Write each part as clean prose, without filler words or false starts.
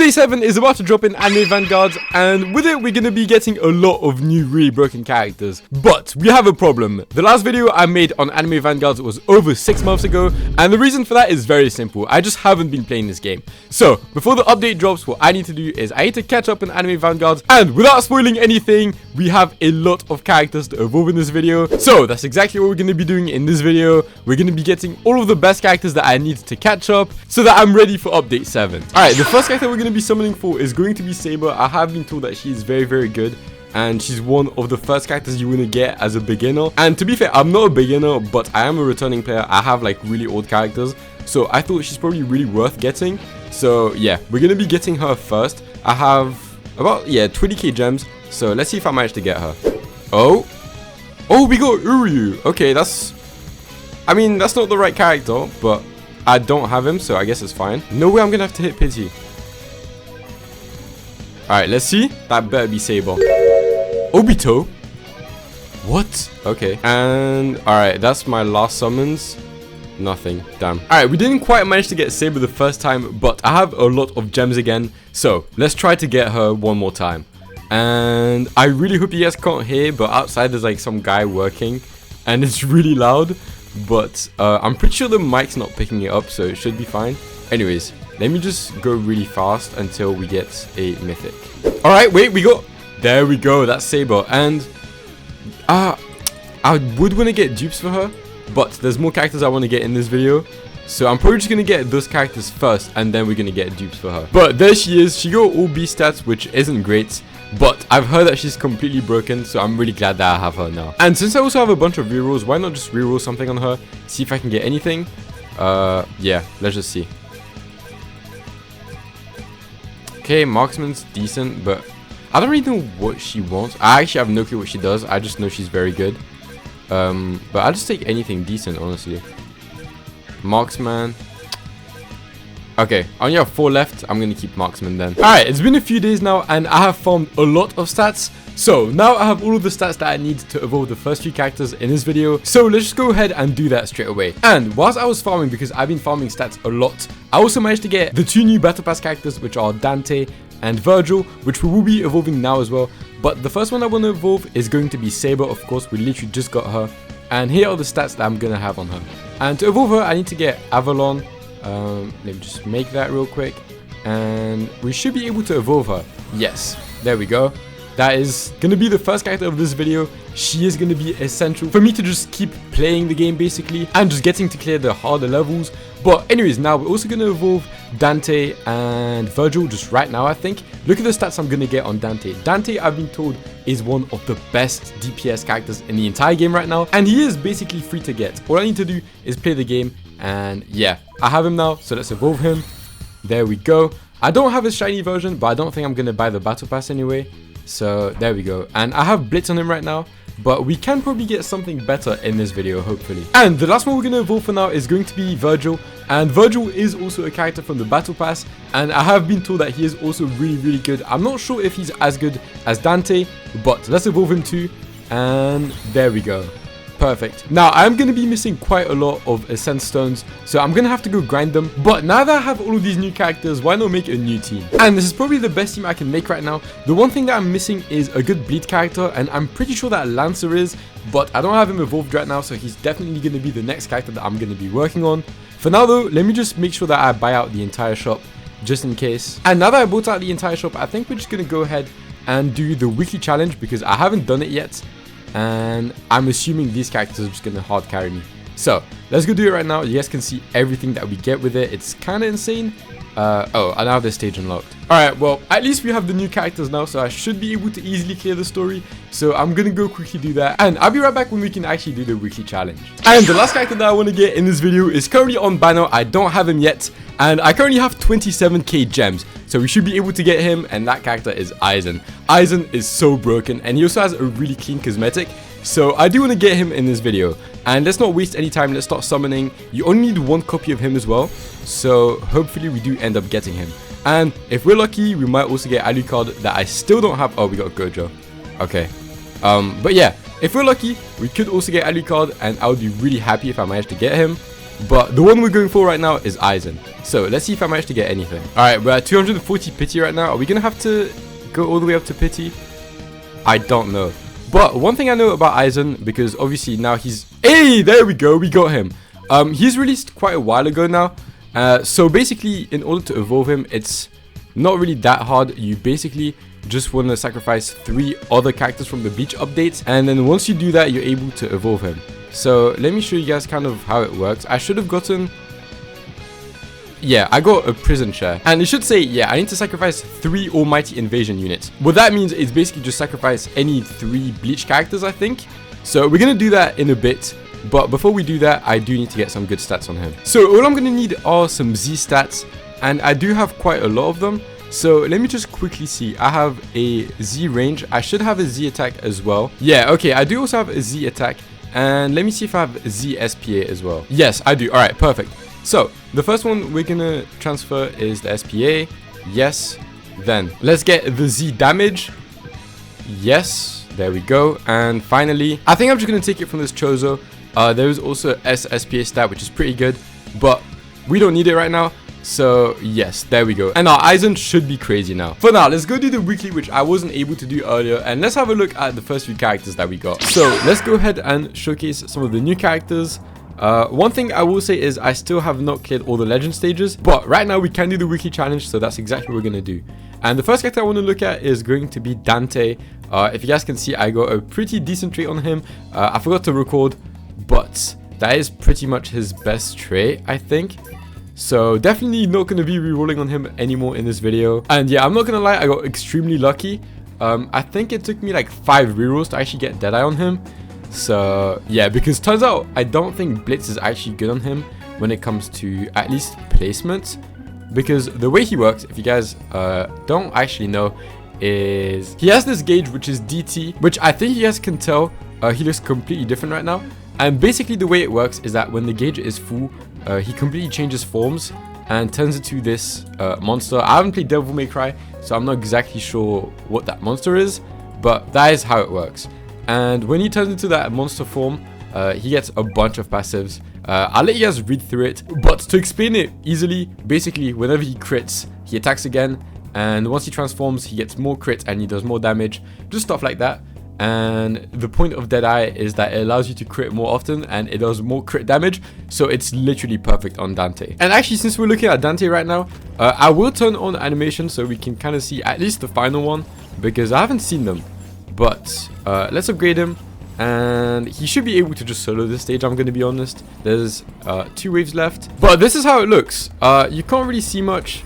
Update 7 is about to drop in Anime Vanguards, and with it we're going to be getting a lot of new really broken characters. But we have a problem. The last video I made on Anime Vanguards was over 6 months ago, and the reason for that is very simple. I just haven't been playing this game. So before the update drops, what I need to do is I need to catch up in Anime Vanguards, and without spoiling anything, we have a lot of characters to evolve in this video. So that's exactly what we're going to be doing in this video. We're going to be getting all of the best characters that I need to catch up so that I'm ready for update 7. Alright, the first character we're going to be summoning for is going to be Saber. I have been told that she is very, very good, and she's one of the first characters you want to get as a beginner. And to be fair, I'm not a beginner, but I am a returning player. I have like really old characters, so I thought she's probably really worth getting. So yeah, we're going to be getting her first. I have about 20k gems, so let's see if I manage to get her. Oh, we got Uryu. Okay, that's not the right character, but I don't have him, so I guess it's fine. No way I'm gonna have to hit Pity. Alright, let's see. That better be Saber. Obito? What? Okay. And alright, that's my last summons. Nothing. Damn. Alright, we didn't quite manage to get Saber the first time, but I have a lot of gems again. So let's try to get her one more time. And I really hope you guys can't hear, but outside there's like some guy working, and it's really loud. But I'm pretty sure the mic's not picking it up, so it should be fine. Anyways, let me just go really fast until we get a mythic. Alright, wait, there we go, that's Saber. And I would want to get dupes for her, but there's more characters I want to get in this video. So I'm probably just going to get those characters first, and then we're going to get dupes for her. But there she is. She got all B stats, which isn't great. But I've heard that she's completely broken, so I'm really glad that I have her now. And since I also have a bunch of rerolls, why not just reroll something on her? See if I can get anything. Yeah, let's just see. Okay, marksman's decent, but I don't really know what she wants. I actually have no clue what she does. I just know she's very good. But I'll just take anything decent, honestly. Marksman. Okay, I only have 4 left. I'm gonna keep marksman then. Alright, it's been a few days now, and I have farmed a lot of stats. So now I have all of the stats that I need to evolve the first few characters in this video. So let's just go ahead and do that straight away. And whilst I was farming, because I've been farming stats a lot, I also managed to get the 2 new battle pass characters, which are Dante and Virgil, which we will be evolving now as well. But the first one I want to evolve is going to be Saber. Of course, we literally just got her, and here are the stats that I'm gonna have on her. And to evolve her, I need to get Avalon. Let me just make that real quick, and we should be able to evolve her. Yes, there we go. That is gonna be the first character of this video. She is gonna be essential for me to just keep playing the game basically, and just getting to clear the harder levels. But anyways, now we're also gonna evolve Dante and Virgil just right now. I think look at the stats I'm gonna get on Dante. Dante, I've been told, is one of the best DPS characters in the entire game right now, and he is basically free to get. All I need to do is play the game, and yeah, I have him now, so let's evolve him. There we go. I don't have his shiny version, but I don't think I'm gonna buy the battle pass anyway. So there we go. And I have Blitz on him right now, but we can probably get something better in this video, hopefully. And the last one we're going to evolve for now is going to be Virgil. And Virgil is also a character from the battle pass, and I have been told that he is also really, really good. I'm not sure if he's as good as Dante, but let's evolve him too. And there we go. Perfect. Now I'm going to be missing quite a lot of Ascent Stones, so I'm going to have to go grind them. But now that I have all of these new characters, why not make a new team? And this is probably the best team I can make right now. The one thing that I'm missing is a good bleed character, and I'm pretty sure that Lancer is, but I don't have him evolved right now, so he's definitely going to be the next character that I'm going to be working on. For now though, let me just make sure that I buy out the entire shop, just in case. And now that I bought out the entire shop, I think we're just going to go ahead and do the weekly challenge, because I haven't done it yet. And I'm assuming these characters are just going to hard carry me. So let's go do it right now. You guys can see everything that we get with it. It's kind of insane. Oh, I now have this stage unlocked. Alright, well, at least we have the new characters now, so I should be able to easily clear the story. So I'm going to go quickly do that, and I'll be right back when we can actually do the weekly challenge. And the last character that I want to get in this video is currently on banner. I don't have him yet, and I currently have 27k gems. So we should be able to get him, and that character is Aizen. Aizen is so broken, and he also has a really clean cosmetic. So I do want to get him in this video. And let's not waste any time, let's start summoning. You only need 1 copy of him as well, so hopefully we do end up getting him. And if we're lucky, we might also get Alucard that I still don't have. Oh, we got Gojo. Okay. But yeah, if we're lucky, we could also get Alucard, and I would be really happy if I managed to get him. But the one we're going for right now is Aizen. So let's see if I manage to get anything. Alright, we're at 240 pity right now. Are we going to have to go all the way up to pity? I don't know. But one thing I know about Aizen, because obviously now he's... Hey, there we go. We got him. He's released quite a while ago now. So basically, in order to evolve him, it's not really that hard. You basically just want to sacrifice 3 other characters from the beach updates. And then once you do that, you're able to evolve him. So let me show you guys kind of how it works. I should have gotten... Yeah, I got a prison chair. And it should say, yeah, I need to sacrifice 3 almighty invasion units. What that means is basically just sacrifice any 3 bleach characters, I think. So we're going to do that in a bit. But before we do that, I do need to get some good stats on him. So all I'm going to need are some Z stats. And I do have quite a lot of them. So let me just quickly see. I have a Z range. I should have a Z attack as well. Yeah, okay, I do also have a Z attack. And let me see if I have Z SPA as well. Yes, I do. All right, perfect. So the first one we're gonna transfer is the SPA. Yes. Then let's get the Z damage. Yes. There we go. And finally, I think I'm just gonna take it from this Chozo. There is also S SPA stat, which is pretty good, but we don't need it right now. So yes, there we go. And our Aizen should be crazy now. For now, let's go do the weekly, which I wasn't able to do earlier. And let's have a look at the first few characters that we got. So let's go ahead and showcase some of the new characters. One thing I will say is I still have not cleared all the legend stages, but right now we can do the weekly challenge, so that's exactly what we're going to do. And the first character I want to look at is going to be Dante. If you guys can see, I got a pretty decent trait on him. I forgot to record, but that is pretty much his best trait, I think. So definitely not going to be rerolling on him anymore in this video. And yeah, I'm not going to lie, I got extremely lucky. I think it took me like 5 rerolls to actually get Deadeye on him. So yeah, because turns out I don't think Blitz is actually good on him when it comes to at least placement. Because the way he works, if you guys don't actually know, is he has this gauge which is DT, which I think you guys can tell he looks completely different right now. And basically the way it works is that when the gauge is full, he completely changes forms and turns into this monster. I haven't played Devil May Cry, so I'm not exactly sure what that monster is, but that is how it works. And when he turns into that monster form, he gets a bunch of passives. I'll let you guys read through it, but to explain it easily, basically whenever he crits, he attacks again, and once he transforms, he gets more crits and he does more damage, just stuff like that. And the point of Deadeye is that it allows you to crit more often and it does more crit damage, so it's literally perfect on Dante. And actually, since we're looking at Dante right now, I will turn on animation so we can kind of see at least the final one, because I haven't seen them. But let's upgrade him, and he should be able to just solo this stage, I'm going to be honest. There's 2 waves left, but this is how it looks. You can't really see much.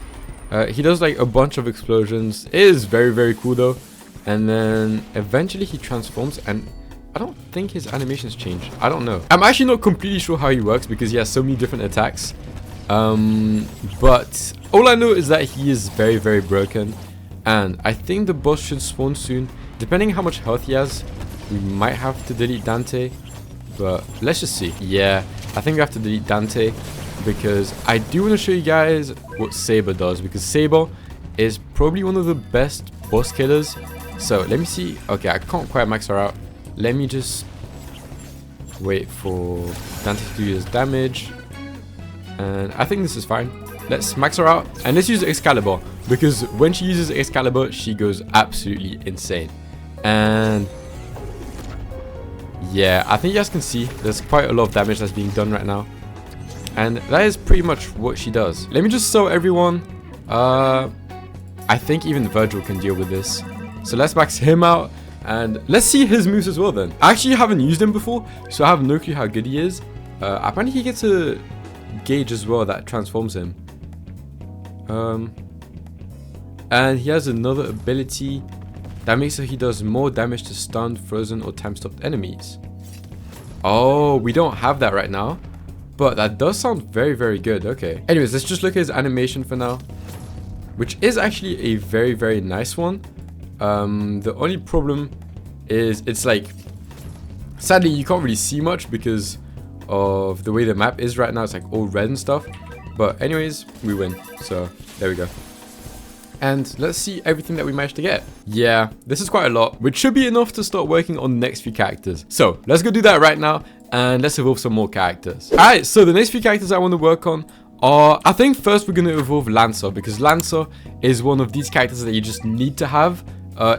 He does like a bunch of explosions. It is very, very cool though. And then eventually he transforms, and I don't think his animations change. I don't know. I'm actually not completely sure how he works because he has so many different attacks. But all I know is that he is very, very broken. And I think the boss should spawn soon. Depending how much health he has, we might have to delete Dante. But let's just see. Yeah, I think we have to delete Dante because I do want to show you guys what Saber does, because Saber is probably one of the best boss killers. So let me see. Okay, I can't quite max her out. Let me just wait for Dante to do his damage. And I think this is fine. Let's max her out. And let's use Excalibur, because when she uses Excalibur, she goes absolutely insane. And yeah, I think you guys can see there's quite a lot of damage that's being done right now. And that is pretty much what she does. Let me just show everyone. I think even Virgil can deal with this. So let's max him out, and let's see his moves as well then. I actually haven't used him before, so I have no clue how good he is. Apparently he gets a gauge as well that transforms him. And he has another ability that makes so he does more damage to stunned, frozen, or time-stopped enemies. Oh, we don't have that right now, but that does sound very, very good. Okay. Anyways, let's just look at his animation for now, which is actually a very, very nice one. The only problem is it's like, sadly you can't really see much because of the way the map is right now. It's like all red and stuff, but anyways, we win, so there we go. And let's see everything that we managed to get. Yeah, this is quite a lot, which should be enough to start working on the next few characters. So let's go do that right now. and let's evolve some more characters. Alright, so the next few characters I want to work on are, I think first we're going to evolve Lancer, because Lancer is one of these characters that you just need to have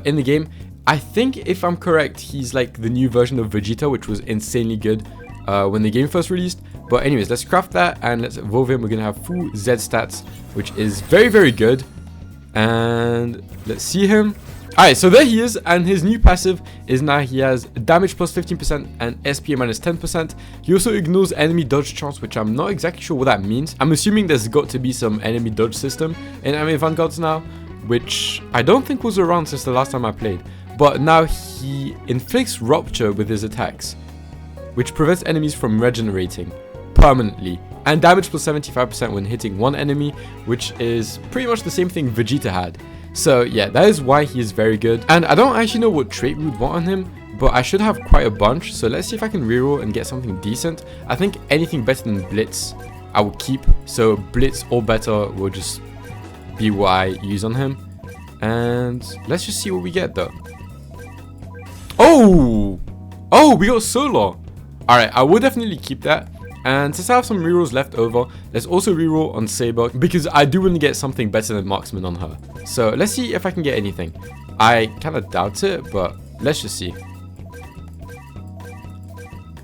in the game. I think, if I'm correct, he's like the new version of Vegeta, which was insanely good when the game first released. But anyways, let's craft that and let's evolve him. We're going to have full Z stats, which is very, very good. And let's see him. Alright, so there he is, and his new passive is now he has damage plus 15% and SPA minus 10%. He also ignores enemy dodge chance, which I'm not exactly sure what that means. I'm assuming there's got to be some enemy dodge system in Anime Vanguards now, which I don't think was around since the last time I played. But now he inflicts rupture with his attacks, which prevents enemies from regenerating permanently, and damage plus 75% when hitting one enemy, which is pretty much the same thing Vegeta had. So yeah, that is why he is very good. And I don't actually know what trait we would want on him, but I should have quite a bunch. So let's see if I can reroll and get something decent. I think anything better than Blitz I will keep. So Blitz or better will just be what I use on him. And let's just see what we get though. Oh, we got Solar. Alright, I will definitely keep that. And since I have some rerolls left over, let's also reroll on Saber, because I do want to get something better than Marksman on her. So let's see if I can get anything. I kind of doubt it, but let's just see.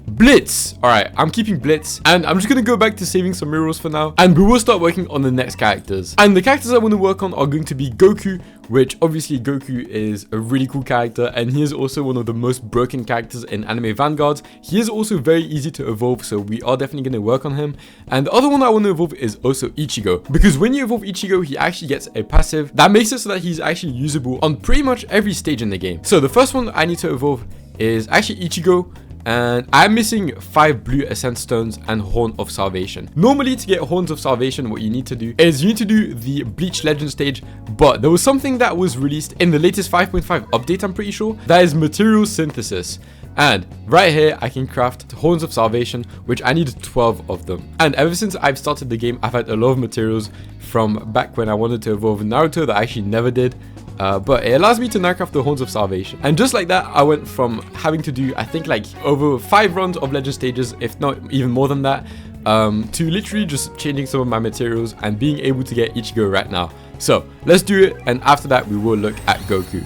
Blitz! Alright, I'm keeping Blitz, and I'm just going to go back to saving some rerolls for now, and we will start working on the next characters. And the characters I want to work on are going to be Goku, which obviously Goku is a really cool character, and he is also one of the most broken characters in Anime Vanguards. He is also very easy to evolve, so we are definitely going to work on him. And the other one I want to evolve is also Ichigo, because when you evolve Ichigo, he actually gets a passive that makes it so that he's actually usable on pretty much every stage in the game. So the first one I need to evolve is actually Ichigo. And I'm missing 5 blue Ascent Stones and Horn of Salvation. Normally, to get Horns of Salvation, what you need to do is you need to do the Bleach Legend stage, but there was something that was released in the latest 5.5 update, I'm pretty sure, that is Material Synthesis. And right here, I can craft Horns of Salvation, which I need 12 of them. And ever since I've started the game, I've had a lot of materials from back when I wanted to evolve Naruto that I actually never did. But it allows me to now craft the Horns of Salvation. And just like that, I went from having to do, I think, like over 5 runs of Legend stages, if not even more than that, to literally just changing some of my materials and being able to get Ichigo right now. So let's do it, and after that we will look at Goku.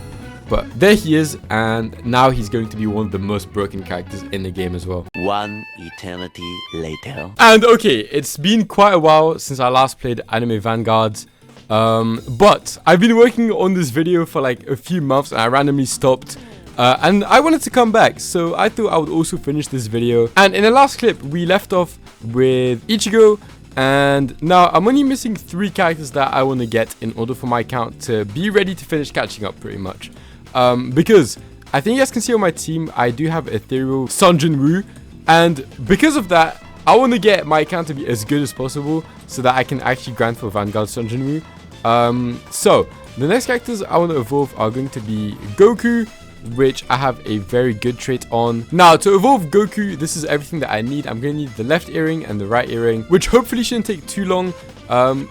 But there he is, and now he's going to be one of the most broken characters in the game as well. One eternity later. And okay, it's been quite a while since I last played Anime Vanguards. But I've been working on this video for like a few months, and I randomly stopped. And I wanted to come back, so I thought I would also finish this video. And in the last clip, we left off with Ichigo. And now I'm only missing 3 characters that I want to get in order for my account to be ready to finish catching up pretty much. Because I think you guys can see on my team, I do have Ethereal Sun Jin-woo, and because of that, I want to get my account to be as good as possible so that I can actually grind for Vanguard Sun Jin-woo. So the next characters I want to evolve are going to be Goku, which I have a very good trait on. Now, to evolve Goku, this is everything that I need. I'm going to need the left earring and the right earring, which hopefully shouldn't take too long.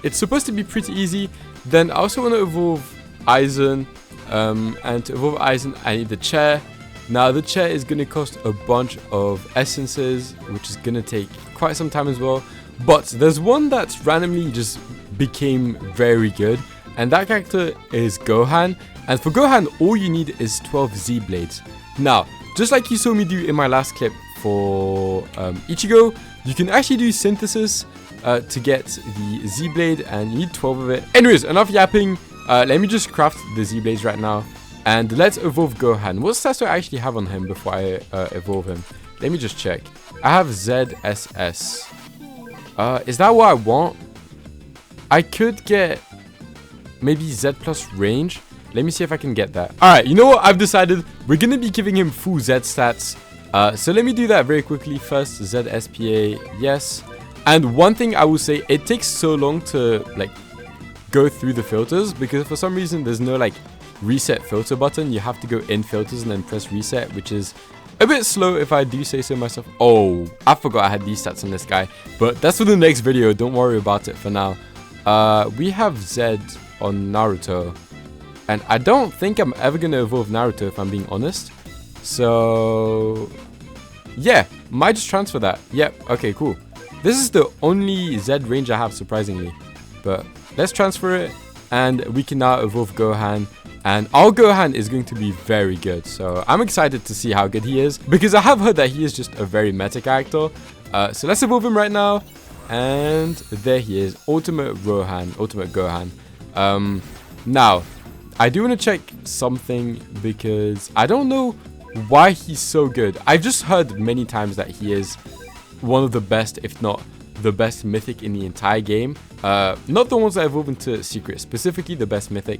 It's supposed to be pretty easy. Then I also want to evolve Aizen. And to evolve Aizen, I need the chair. Now, the chair is going to cost a bunch of essences, which is going to take quite some time as well. But there's one that's randomly just became very good, and that character is Gohan. And for Gohan, all you need is 12 Z blades. Now, just like you saw me do in my last clip for Ichigo, you can actually do synthesis to get the Z blade, and you need 12 of it. Anyways, enough yapping. Let me just craft the Z blades right now, and let's evolve Gohan. What stats do I actually have on him before I evolve him? Let me just check. I have ZSS. Is that what I want? I could get maybe Z plus range. Let me see if I can get that. Alright, you know what? I've decided we're going to be giving him full Z stats. So let me do that very quickly. First, ZSPA, yes. And one thing I will say, it takes so long to like go through the filters, because for some reason there's no like reset filter button. You have to go in filters and then press reset, which is a bit slow if I do say so myself. Oh, I forgot I had these stats on this guy, but that's for the next video. Don't worry about it for now. We have Z on Naruto, and I don't think I'm ever going to evolve Naruto if I'm being honest. So Yeah, might just transfer that. Yep, okay, cool. This is the only Z range I have, surprisingly. But let's transfer it, and we can now evolve Gohan. And our Gohan is going to be very good. So I'm excited to see how good he is, because I have heard that he is just a very meta character. So let's evolve him right now. And there he is, Ultimate Gohan. Now, I do want to check something, because I don't know why he's so good. I've just heard many times that he is one of the best, if not the best mythic in the entire game. Not the ones that evolve into secret, specifically the best mythic.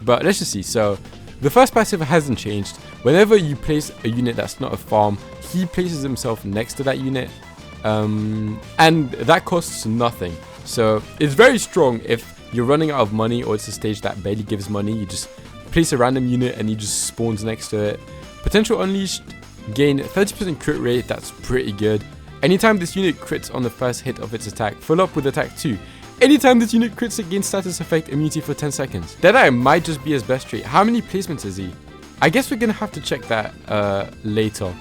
But let's just see. So the first passive hasn't changed. Whenever you place a unit that's not a farm, he places himself next to that unit. And that costs nothing. So it's very strong if you're running out of money, or it's a stage that barely gives money. You just place a random unit and he just spawns next to it. Potential Unleashed, gain 30% crit rate. That's pretty good. Anytime this unit crits on the first hit of its attack, follow up with attack 2. Anytime this unit crits, it gains status effect immunity for 10 seconds. Deadeye might just be his best trait. How many placements is he? I guess we're gonna have to check that later,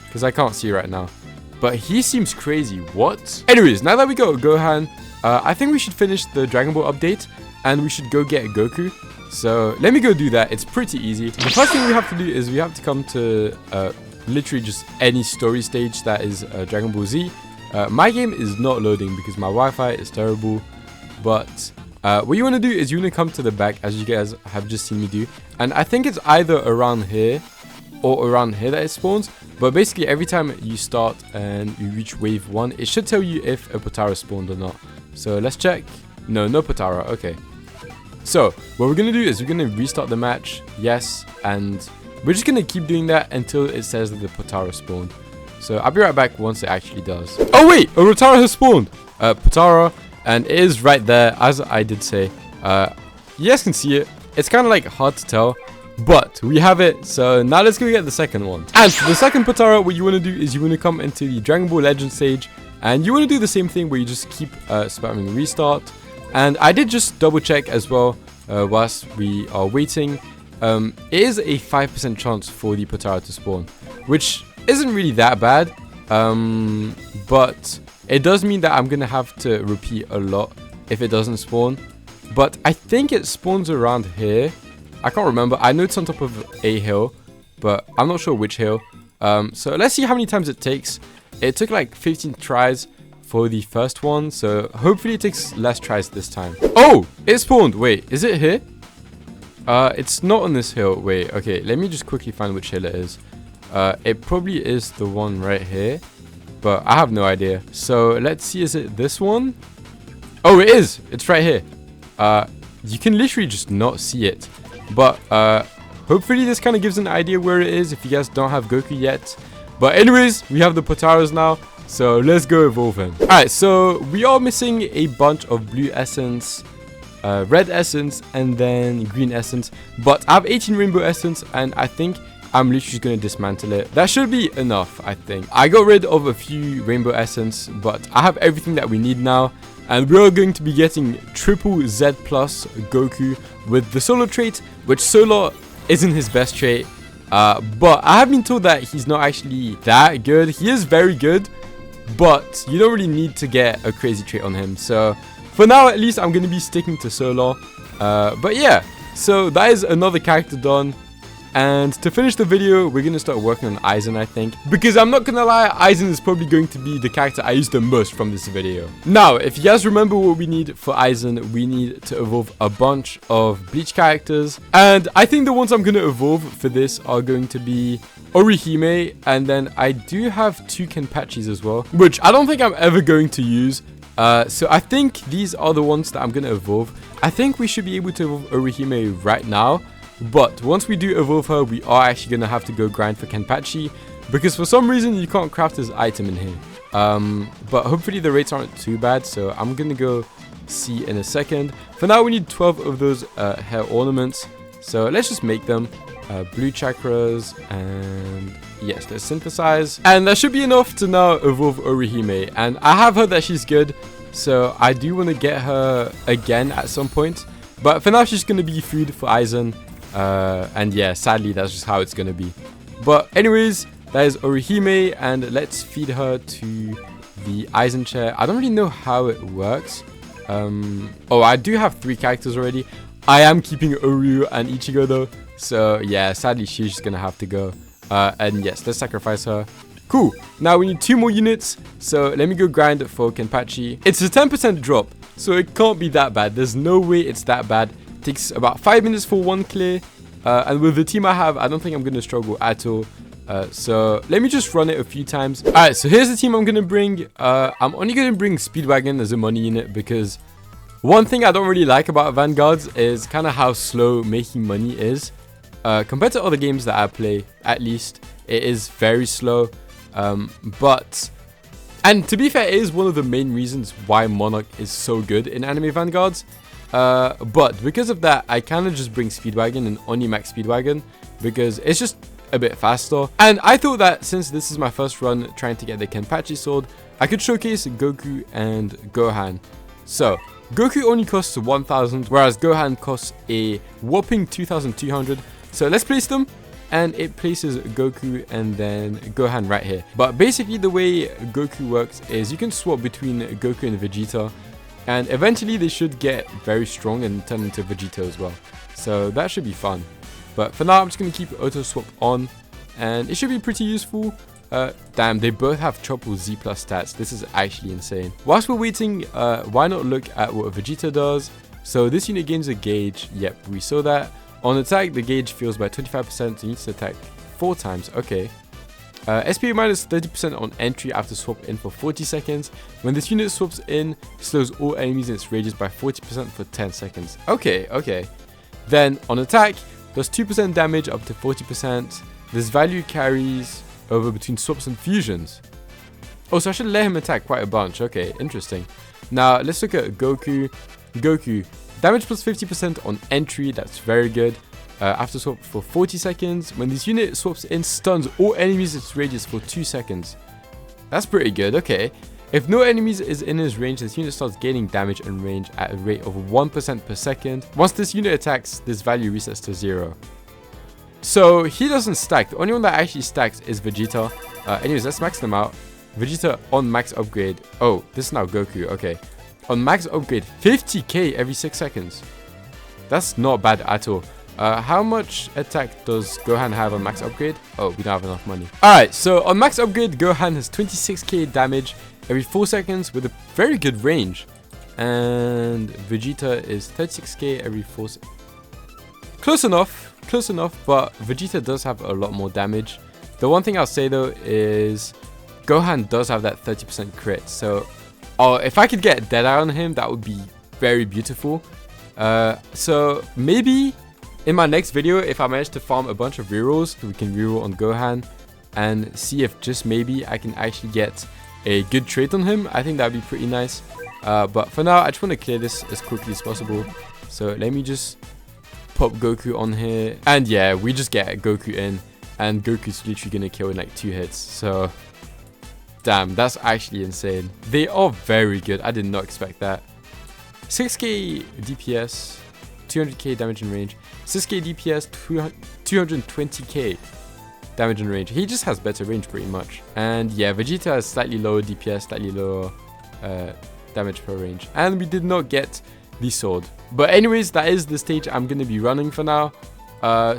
because I can't see right now. But he seems crazy. What? Anyways, now that we got Gohan, I think we should finish the Dragon Ball update, and we should go get Goku. So let me go do that. It's pretty easy. The first thing we have to do is we have to come to literally just any story stage that is Dragon Ball Z. My game is not loading because my Wi-Fi is terrible. But what you want to do is you want to come to the back, as you guys have just seen me do. And I think it's either around here or around here that it spawns. But basically every time you start and you reach wave 1, it should tell you if a Potara spawned or not. So let's check. No Potara. Okay. So what we're going to do is we're going to restart the match. Yes. And we're just going to keep doing that until it says that the Potara spawned. So I'll be right back once it actually does. Oh wait, a Potara has spawned. Potara. And it is right there, as I did say. You guys can see it. It's kind of like hard to tell, but we have it. So now let's go get the second one. And for the second Potara, what you want to do is you want to come into the Dragon Ball Legends stage, and you want to do the same thing where you just keep spamming restart. And I did just double check as well whilst we are waiting. It is a 5% chance for the Potara to spawn, which isn't really that bad, but it does mean that I'm going to have to repeat a lot if it doesn't spawn. But I think it spawns around here. I can't remember. I know it's on top of a hill, but I'm not sure which hill. So let's see how many times it takes. It took like 15 tries for the first one, so hopefully it takes less tries this time. Oh, it spawned. Wait, is it here? It's not on this hill. Wait, okay, let me just quickly find which hill it is. It probably is the one right here, but I have no idea. So let's see, is it this one? Oh, it is. It's right here. You can literally just not see it, but hopefully this kind of gives an idea where it is if you guys don't have Goku yet. But anyways, we have the Potaras now, so let's go evolve him. Alright, so we are missing a bunch of blue essence, red essence, and then green essence, but I have 18 rainbow essence, and I think I'm literally just going to dismantle it. That should be enough, I think. I got rid of a few rainbow essence, but I have everything that we need now. And we're going to be getting triple Z plus Goku with the solo trait, which solo isn't his best trait. But I have been told that he's not actually that good. He is very good, but you don't really need to get a crazy trait on him. So for now, at least, I'm going to be sticking to solo. But yeah, so that is another character done. And to finish the video, we're going to start working on Aizen, I think. Because I'm not going to lie, Aizen is probably going to be the character I use the most from this video. Now, if you guys remember what we need for Aizen, we need to evolve a bunch of Bleach characters. And I think the ones I'm going to evolve for this are going to be Orihime. And then I do have 2 Kenpachis as well, which I don't think I'm ever going to use. So I think these are the ones that I'm going to evolve. I think we should be able to evolve Orihime right now. But once we do evolve her, we are actually going to have to go grind for Kenpachi, because for some reason you can't craft this item in here. But hopefully the rates aren't too bad, so I'm going to go see in a second. For now, we need 12 of those hair ornaments, so let's just make them. Blue chakras, and yes, let's synthesize. And that should be enough to now evolve Orihime. And I have heard that she's good, so I do want to get her again at some point. But for now, she's going to be food for Aizen. And yeah, sadly, that's just how it's going to be. But anyways, That is Orihime, and let's feed her to the Aizen chair. I don't really know how it works. Oh, I do have 3 characters already. I am keeping Oryu and Ichigo though. So yeah, sadly she's just gonna have to go. And yes, let's sacrifice her. Cool. Now we need 2 more units. So let me go grind for Kenpachi. It's a 10% drop, so it can't be that bad. There's no way it's that bad. It takes about 5 minutes for 1 clear. And with the team I have, I don't think I'm gonna struggle at all. So let me just run it a few times. Alright, so here's the team I'm gonna bring. I'm only gonna bring Speedwagon as a money unit because one thing I don't really like about Vanguards is kind of how slow making money is. Compared to other games that I play, at least, it is very slow. And to be fair, it is one of the main reasons why Monarch is so good in anime Vanguards. But because of that, I kind of just bring Speedwagon and only max Speedwagon because it's just a bit faster. And I thought that since this is my first run trying to get the Kenpachi sword, I could showcase Goku and Gohan. So Goku only costs 1000, whereas Gohan costs a whopping 2200. So let's place them, and it places Goku and then Gohan right here. But basically the way Goku works is you can swap between Goku and Vegeta, and eventually they should get very strong and turn into Vegeta as well. So that should be fun. But for now, I'm just going to keep auto swap on, and it should be pretty useful. Damn, they both have triple Z plus stats. This is actually insane. Whilst we're waiting, why not look at what Vegeta does? So this unit gains a gauge. Yep, we saw that. On attack, the gauge fills by 25%, so you need to attack 4 times. Okay. SP minus 30% on entry after swap in for 40 seconds. When this unit swaps in, slows all enemies in its rages by 40% for 10 seconds. Okay, okay. Then on attack, does 2% damage up to 40%. This value carries over between swaps and fusions. Oh, so I should let him attack quite a bunch. Okay, interesting. Now, let's look at Goku. Goku, damage plus 50% on entry. That's very good. After swap for 40 seconds. When this unit swaps in, stuns all enemies in its ranges for 2 seconds. That's pretty good. Okay. If no enemies is in his range, this unit starts gaining damage and range at a rate of 1% per second. Once this unit attacks, this value resets to 0. So he doesn't stack. The only one that actually stacks is Vegeta. Anyways, let's max them out. Vegeta on max upgrade. Oh, this is now Goku. Okay. On max upgrade, 50k every 6 seconds. That's not bad at all. How much attack does Gohan have on max upgrade? Oh, we don't have enough money. Alright, so on max upgrade, Gohan has 26k damage every 4 seconds with a very good range. And Vegeta is 36k every 4 seconds. Close enough, but Vegeta does have a lot more damage. The one thing I'll say though is Gohan does have that 30% crit. So if I could get Deadeye on him, that would be very beautiful. So maybe in my next video, if I manage to farm a bunch of rerolls, we can reroll on Gohan and see if just maybe I can actually get a good trait on him. I think that'd be pretty nice. But for now, I just want to clear this as quickly as possible. So let me just pop Goku on here. And yeah, we just get Goku in. And Goku's literally going to kill in like 2 hits. So damn, that's actually insane. They are very good. I did not expect that. 6k DPS, 200k damage and range. 6k DPS, 220k damage and range. He just has better range pretty much. And yeah, Vegeta has slightly lower DPS, slightly lower damage per range. And we did not get the sword. But anyways, that is the stage I'm going to be running for now.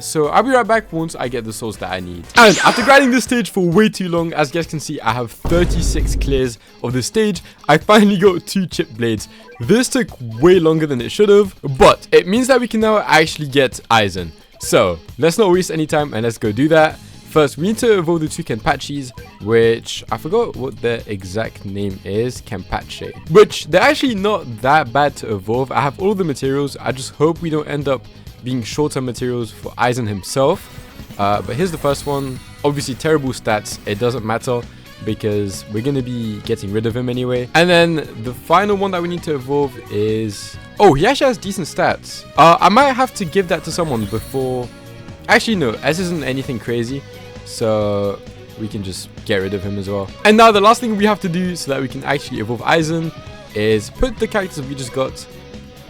So I'll be right back once I get the souls that I need. And after grinding this stage for way too long, as you guys can see, I have 36 clears of the stage. I finally got 2 chip blades. This took way longer than it should have, but it means that we can now actually get Aizen. So let's not waste any time and let's go do that. First, we need to evolve the 2 Kenpachis, which I forgot what their exact name is. Kenpachi. Which they're actually not that bad to evolve. I have all the materials. I just hope we don't end up being shorter materials for Aizen himself. But here's the first one. Obviously terrible stats. It doesn't matter because we're going to be getting rid of him anyway. And then the final one that we need to evolve is... Oh, he actually has decent stats. I might have to give that to someone before... Actually, no. S isn't anything crazy. So we can just get rid of him as well. And now the last thing we have to do so that we can actually evolve Aizen is put the characters we just got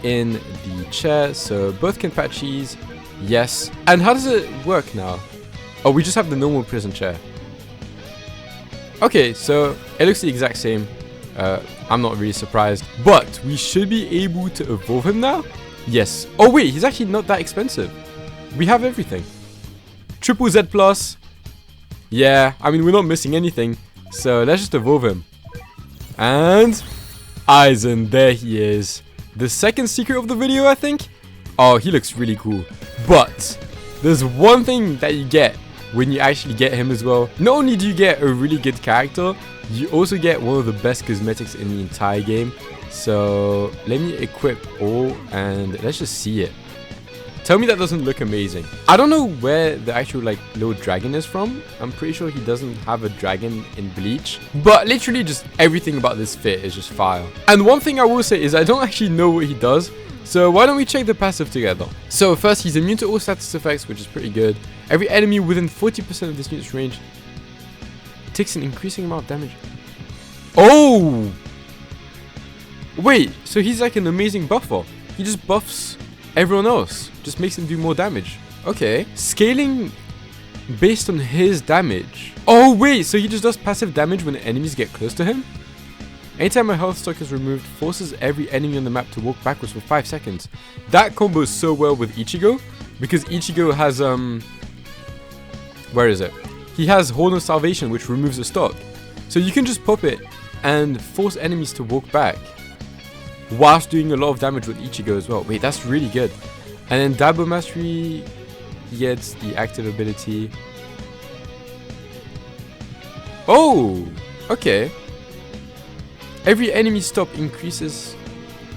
in the chair. So both Kenpachis, yes. And how does it work now? Oh, we just have the normal prison chair. Okay, so it looks the exact same. I'm not really surprised. But we should be able to evolve him now? Yes. Oh wait, he's actually not that expensive. We have everything. Triple Z plus. Yeah, I mean, we're not missing anything. So let's just evolve him. And Eisen, there he is. The second secret of the video, I think. Oh, he looks really cool. But there's one thing that you get when you actually get him as well. Not only do you get a really good character, you also get one of the best cosmetics in the entire game. So let me equip all and let's just see it. Tell me that doesn't look amazing. I don't know where the actual like little dragon is from. I'm pretty sure he doesn't have a dragon in Bleach. But literally just everything about this fit is just fire. And one thing I will say is I don't actually know what he does. So why don't we check the passive together? So first, he's immune to all status effects, which is pretty good. Every enemy within 40% of this unit's range takes an increasing amount of damage. Oh! Wait, so he's like an amazing buffer. He just buffs everyone else. Just makes them do more damage. Okay. Scaling based on his damage. Oh wait, so he just does passive damage when enemies get close to him? Anytime a health stock is removed, forces every enemy on the map to walk backwards for 5 seconds. That combos so well with Ichigo, because Ichigo has where is it? He has Horn of Salvation, which removes a stock. So you can just pop it and force enemies to walk back, whilst doing a lot of damage with Ichigo as well. Wait, that's really good. And then Dabo Mastery gets the active ability. Oh, okay. Every enemy stop increases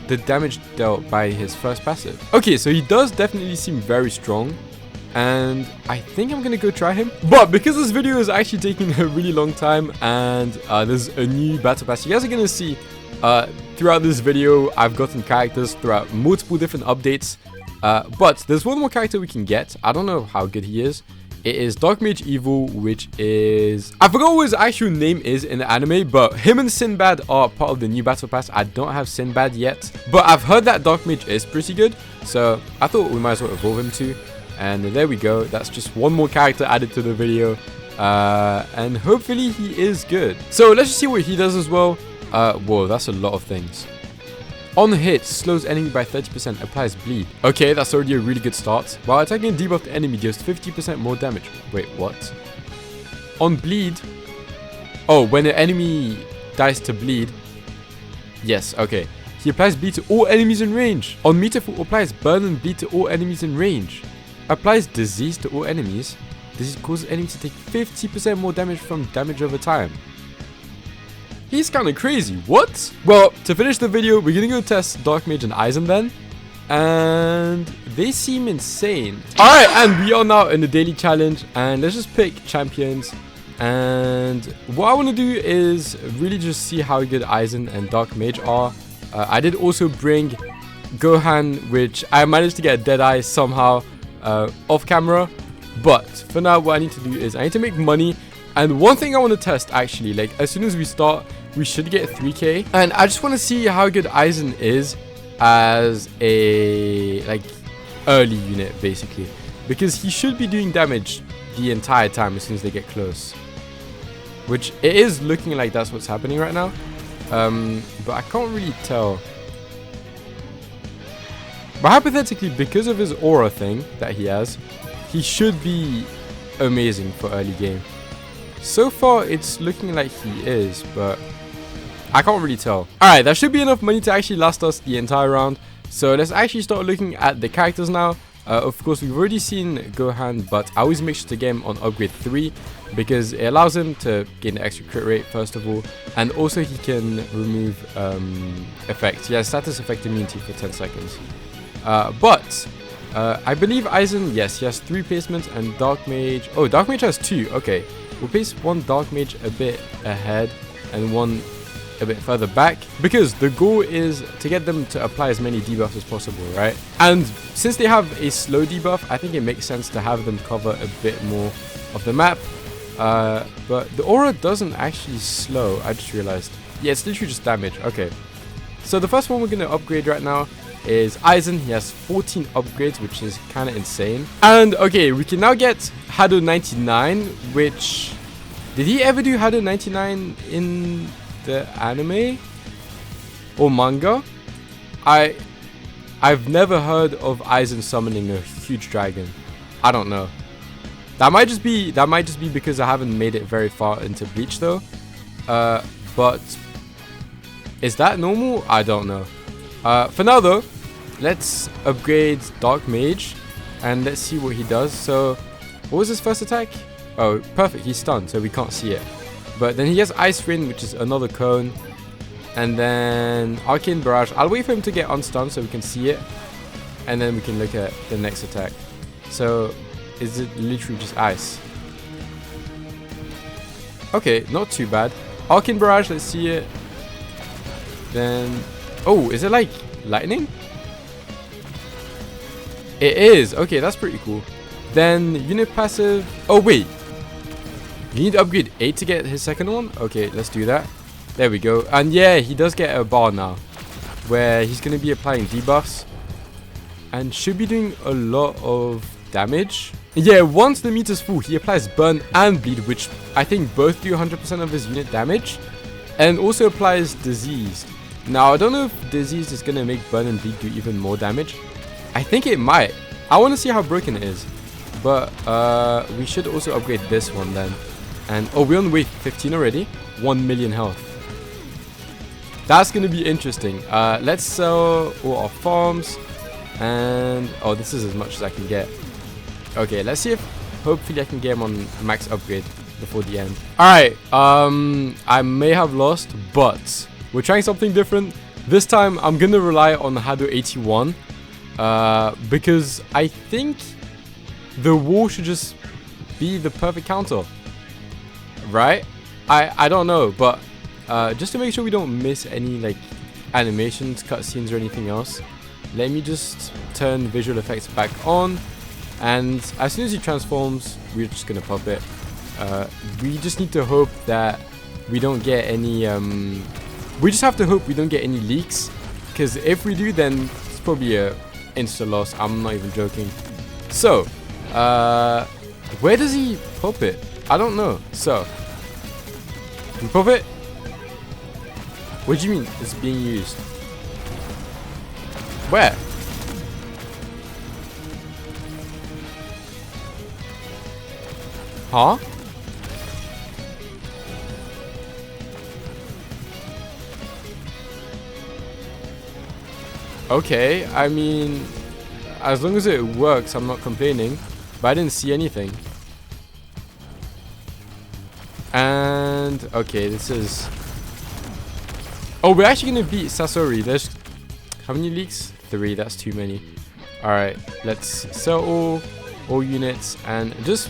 the damage dealt by his first passive. Okay, so he does definitely seem very strong. And I think I'm gonna go try him. But because this video is actually taking a really long time and there's a new battle pass, you guys are gonna see throughout this video, I've gotten characters throughout multiple different updates. But there's one more character we can get. I don't know how good he is. It is Dark Mage Evil, which is... I forgot what his actual name is in the anime, but him and Sinbad are part of the new battle pass. I don't have Sinbad yet, but I've heard that Dark Mage is pretty good, so I thought we might as well evolve him too. And there we go. That's just one more character added to the video, and hopefully he is good. So let's just see what he does as well. Whoa, that's a lot of things. On hit, slows enemy by 30%, applies bleed. Okay, that's already a really good start. While attacking a debuffed enemy deals 50% more damage. Wait, what? On bleed... Oh, when an enemy dies to bleed... Yes, okay. He applies bleed to all enemies in range. On Meterful, applies burn and bleed to all enemies in range. Applies disease to all enemies. Disease causes enemies to take 50% more damage from damage over time. He's kind of crazy. What? Well, to finish the video, we're gonna go test Dark Mage and Eisen then. And they seem insane. Alright, and we are now in the daily challenge. And let's just pick champions. And what I want to do is really just see how good Eisen and Dark Mage are. I did also bring Gohan, which I managed to get a Deadeye somehow off camera. But for now, what I need to do is I need to make money. And one thing I want to test actually, like as soon as we start, we should get 3k. And I just want to see how good Eisen is as a like early unit basically. Because he should be doing damage the entire time as soon as they get close. Which it is looking like that's what's happening right now. But I can't really tell. But hypothetically, because of his aura thing that he has, he should be amazing for early game. So far, it's looking like he is, but I can't really tell. Alright, that should be enough money to actually last us the entire round. So let's actually start looking at the characters now. Of course, we've already seen Gohan, but I always make sure to get him on upgrade 3 because it allows him to gain the extra crit rate, first of all. And also, he can remove effects. He has status effect immunity for 10 seconds. But I believe Eisen, yes, he has 3 placements, and Dark Mage... Oh, Dark Mage has 2, okay. We'll place one Dark Mage a bit ahead and one a bit further back, because the goal is to get them to apply as many debuffs as possible, right? And since they have a slow debuff, I think it makes sense to have them cover a bit more of the map. But the aura doesn't actually slow, I just realized. Yeah, it's literally just damage. Okay. So the first one we're going to upgrade right now is Eisen. He has 14 upgrades, which is kind of insane. And okay, we can now get Hado 99, which Did he ever do Hado 99 in the anime or manga? I've never heard of Aizen summoning a huge dragon. I don't know. That might just be because I haven't made it very far into Bleach though. But is that normal? I don't know. For now though, let's upgrade Dark Mage and let's see what he does. So what was his first attack? Oh, perfect, he's stunned, so we can't see it. But then he has Ice Rain, which is another cone. And then Arcane Barrage. I'll wait for him to get unstunned so we can see it. And then we can look at the next attack. So, is it literally just ice? Okay, not too bad. Arcane Barrage, let's see it. Then, oh, is it like lightning? It is. Okay, that's pretty cool. Then unit passive. Oh wait, you need to upgrade 8 to get his second one. Okay, let's do that. There we go. And yeah, he does get a bar now where he's going to be applying debuffs and should be doing a lot of damage. Yeah, once the meter's full, he applies burn and bleed, which I think both do 100% of his unit damage, and also applies diseased. Now I don't know if diseased is going to make burn and bleed do even more damage. I think it might. I want to see how broken it is. But we should also upgrade this one then. And oh, we're on wave 15 already. 1 million health. That's going to be interesting. Let's sell all our farms. And oh, this is as much as I can get. Okay, let's see if hopefully I can get him on max upgrade before the end. Alright, I may have lost, but we're trying something different. This time I'm going to rely on Hado 81. Because I think the wall should just be the perfect counter, right? I don't know, but just to make sure we don't miss any like animations, cutscenes, or anything else, let me just turn visual effects back on, and as soon as he transforms, we're just gonna pop it. We just need to hope that we don't get any we just have to hope we don't get any leaks, because if we do, then it's probably a insta loss. I'm not even joking. So where does he pop it? I don't know. So we pop it. What do you mean it's being used? Where? Huh? Okay, I mean, as long as it works, I'm not complaining. But I didn't see anything. And okay, this is. Oh, we're actually gonna beat Sasori. There's how many leaks? 3. That's too many. All right, let's sell all units and just.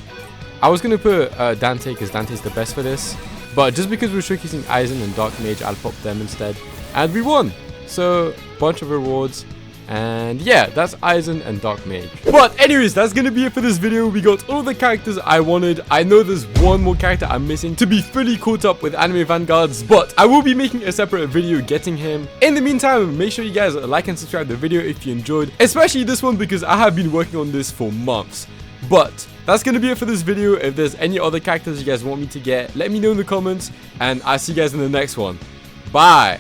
I was gonna put Dante because Dante's the best for this, but just because we're showcasing Aizen and Dark Mage, I'll pop them instead, and we won. So bunch of rewards. And yeah, that's Aizen and Dark Mage. But anyways, that's gonna be it for this video. We got all the characters I wanted. I know there's one more character I'm missing to be fully caught up with anime Vanguards, but I will be making a separate video getting him. In the meantime, make sure you guys like and subscribe to the video if you enjoyed, especially this one because I have been working on this for months. But that's gonna be it for this video. If there's any other characters you guys want me to get, let me know in the comments, and I'll see you guys in the next one. Bye.